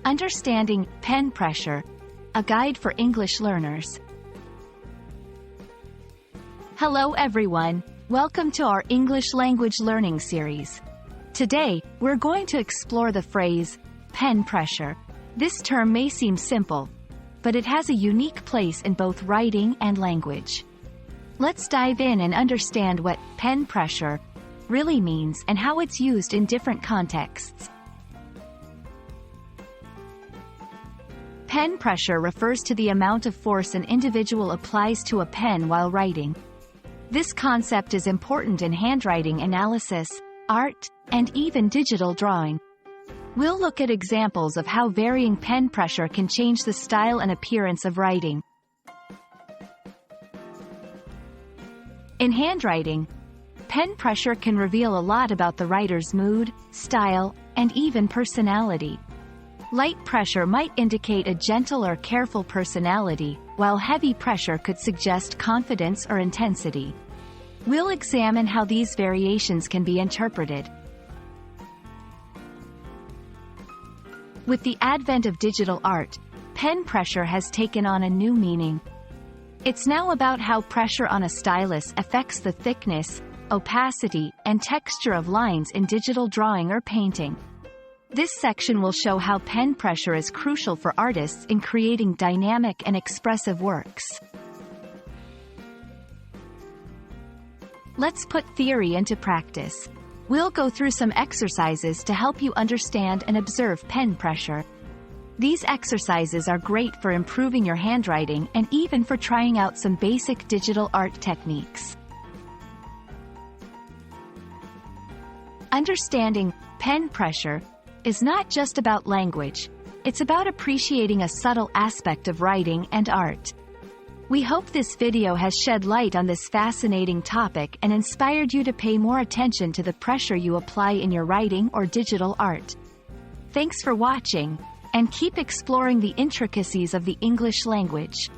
Understanding pen pressure, a guide for English learners. Hello everyone, welcome to our English language learning series. Today, we're going to explore the phrase, pen pressure. This term may seem simple, but it has a unique place in both writing and language. Let's dive in and understand what pen pressure really means and how it's used in different contexts. Pen pressure refers to the amount of force an individual applies to a pen while writing. This concept is important in handwriting analysis, art, and even digital drawing. We'll look at examples of how varying pen pressure can change the style and appearance of writing. In handwriting, pen pressure can reveal a lot about the writer's mood, style, and even personality. Light pressure might indicate a gentle or careful personality, while heavy pressure could suggest confidence or intensity. We'll examine how these variations can be interpreted. With the advent of digital art, pen pressure has taken on a new meaning. It's now about how pressure on a stylus affects the thickness, opacity, and texture of lines in digital drawing or painting. This section will show how pen pressure is crucial for artists in creating dynamic and expressive works. Let's put theory into practice. We'll go through some exercises to help you understand and observe pen pressure. These exercises are great for improving your handwriting and even for trying out some basic digital art techniques. Understanding pen pressure is not just about language, it's about appreciating a subtle aspect of writing and art. We hope this video has shed light on this fascinating topic and inspired you to pay more attention to the pressure you apply in your writing or digital art. Thanks for watching, and keep exploring the intricacies of the English language.